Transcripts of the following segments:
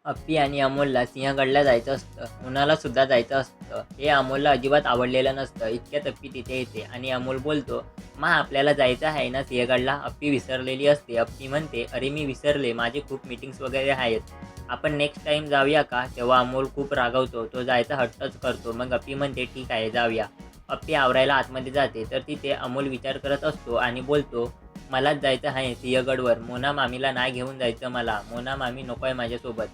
अप्पी आणि अमोलला सिंहगडला जायचं असतं. मुनाला सुद्धा जायचं असतं. हे अमोलला अजिबात आवडलेलं नसतं. इतक्यात अप्पी तिथे येते आणि अमोल बोलतो, "मा आपल्याला जायचं आहे ना सिंहगडला?" अप्पी विसरलेली असते. अप्पी म्हणते, "अरे मी विसरले. माझे खूप मीटिंग्स वगैरे आहेत. आपण नेक्स्ट टाईम जाऊया का?" तेव्हा अमोल खूप रागावतो. तो जायचा हट्टच करतो. मग अप्पी म्हणते, "ठीक आहे जाऊया." अप्पी आवरायला आतमध्ये जाते. तर तिथे अमोल विचार करत असतो आणि बोलतो, "मलाच जायचं आहे सिंहगडवर. मोना मामीला नाही घेऊन जायचं मला. मोना मामी नको आहे माझ्यासोबत."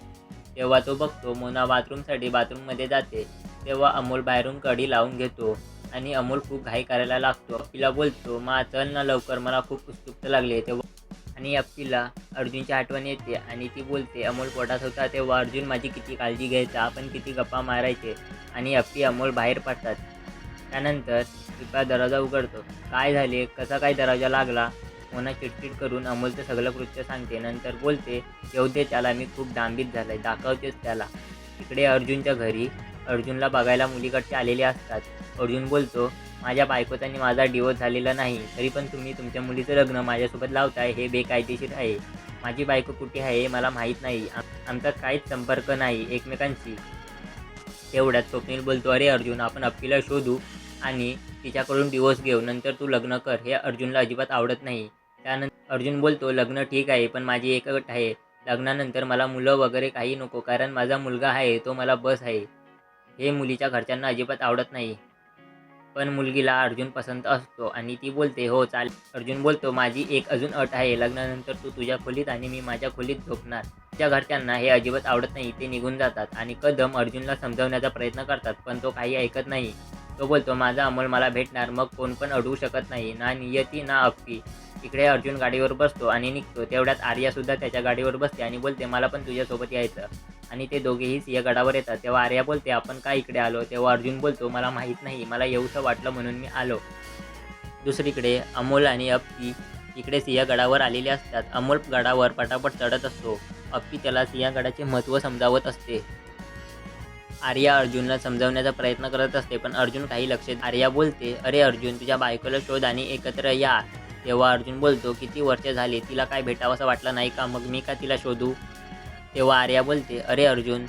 तेव्हा तो बघतो मोना बाथरूमसाठी बाथरूममध्ये जाते. तेव्हा अमोल बाहेरून कडी लावून घेतो आणि अमोल खूप घाई करायला लागतो. अप्पीला बोलतो, "मा चल ना लवकर, मला खूप उत्सुकता लागली आहे." तेव्हा आणि अप्पीला अर्जुनची आठवण येते आणि ती बोलते, "अमोल पोटात होता तेव्हा अर्जुन माझी किती काळजी घ्यायचा, आपण किती गप्पा मारायचे." आणि अप्पी अमोल बाहेर पडतात. त्यानंतर कृपा दरवाजा उघडतो. "काय झाले? कसा काय दरवाजा लागला?" मोना चिडचिड करून अमोलचं सगळं कृत्य सांगते. नंतर बोलते, "येऊ दे त्याला, मी खूप डांबीत झालंय, दाखवतेच त्याला." इकडे अर्जुनच्या घरी अर्जुनला बघायला मुलीकडचे आलेले असतात. अर्जुन बोलतो, "माझ्या बायकोचा आणि माझा डिवोर्स झालेला नाही, तरी पण तुम्ही तुमच्या मुलीचं लग्न माझ्यासोबत लावताय, हे बेकायदेशीर आहे. माझी बायको कुठे आहे हे मला माहीत नाही. आमचा काहीच संपर्क नाही एकमेकांशी." तेवढ्यात स्वप्नील बोलतो, "अरे अर्जुन, आपण अप्पीला शोधू आणि तिच्याकडून डिवोर्स घेऊ. नंतर तू लग्न कर." हे अर्जुनला अजिबात आवडत नाही. त्यानंतर अर्जुन बोलतो, "लग्न ठीक आहे, पण माझी एक अट आहे. लग्नानंतर मला मुलं वगैरे काही नको, कारण माझा मुलगा आहे तो मला बस आहे." हे मुलीच्या घरच्यांना अजिबात आवडत नाही. पण मुलगीला अर्जुन पसंत असतो आणि ती बोलते, "हो चालेल." अर्जुन बोलतो, "माझी एक अजून अट आहे. लग्नानंतर तू तुझ्या खोलीत आणि मी माझ्या खोलीत झोपणार." तिच्या घरच्यांना हे अजिबात आवडत नाही. ते निघून जातात आणि कदम अर्जुनला समजावण्याचा प्रयत्न करतात, पण तो काही ऐकत नाही. तो बोलतो, "माझा अमोल मला भेटणार, मग कोण पण अडवू शकत नाही. ना नियती ना अप्पी." इकडे अर्जुन गाडीवर बसतो आणि निघतो. तेवढ्यात आर्यासुद्धा त्याच्या गाडीवर बसते आणि बोलते, "मला पण तुझ्यासोबत यायचं." आणि ते दोघेही सिंहगडावर येतात. तेव्हा आर्या बोलते, "आपण का इकडे आलो?" तेव्हा अर्जुन बोलतो, "मला माहीत नाही. मला येऊसं वाटलं म्हणून मी आलो." दुसरीकडे अमोल आणि अप्पी इकडे सिंहगडावर आलेले असतात. अमोल गडावर पटापट चढत असतो. अप्पी त्याला सिंहगडाचे महत्त्व समजावत असते. आर्या अर्जुनला समजावण्याचा प्रयत्न करत असते, पण अर्जुन काही लक्ष आर्या बोलते, "अरे अर्जुन, तुझ्या बायकोला शोध आणि एकत्र या." तेव्हा अर्जुन बोलतो, "किती वर्ष झाली, तिला काय भेटावंसं वाटलं नाही का? मग मी का तिला शोधू?" तेव्हा आर्या बोलते, "अरे अर्जुन,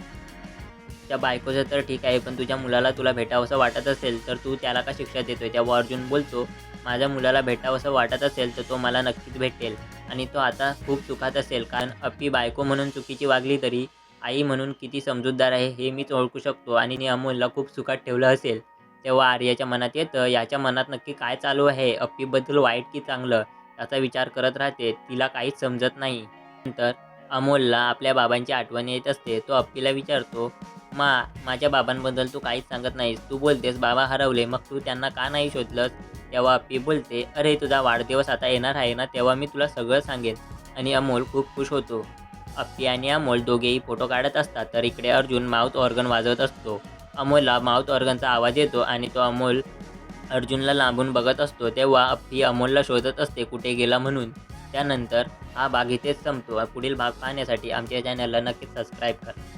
त्या बायकोचं तर ठीक आहे, पण तुझ्या मुलाला तुला भेटावंसं वाटत असेल, तर तू त्याला का शिक्षा देतोय?" तेव्हा अर्जुन बोलतो, "माझ्या मुलाला भेटावंसं वाटत असेल, तर तो मला नक्कीच भेटेल आणि तो आता खूप सुखात असेल. कारण अप्पी बायको म्हणून चुकीची वागली तरी आई म्हणून किती समजूतदार आहे हे मीच ओळखू शकतो आणि तिने अमोलला खूप सुखात ठेवलं असेल." तेव्हा आर्याच्या मनात येतं, याच्या मनात नक्की काय चालू आहे? अप्पीबद्दल वाईट की चांगलं? याचा विचार करत राहते. तिला काहीच समजत नाही. नंतर अमोलला आपल्या बाबांची आठवण येत असते. तो अप्पीला विचारतो, माझ्या बाबांबद्दल तू काहीच सांगत नाहीस. तू बोलतेस बाबा हरवले, मग तू त्यांना का नाही शोधलंस?" तेव्हा अप्पी बोलते, "अरे तुझा वाढदिवस आता येणार आहे ना, तेव्हा मी तुला सगळं सांगेन." आणि अमोल खूप खुश होतो. अप्पी आणि अमोल दोघेही फोटो काढत असतात. तर इकडे अर्जुन माउथ ऑर्गन वाजवत असतो. अमोलला माउथ ऑर्गनचा आवाज येतो आणि तो अमोल अर्जुनला लांबून बघत असतो. तेव्हा अप्पी अमोलला शोधत असते कुठे गेला म्हणून. त्यानंतर हा भाग इथेच संपतो. पुढील भाग पाहण्यासाठी आमच्या चॅनलला नक्कीच सबस्क्राईब करा.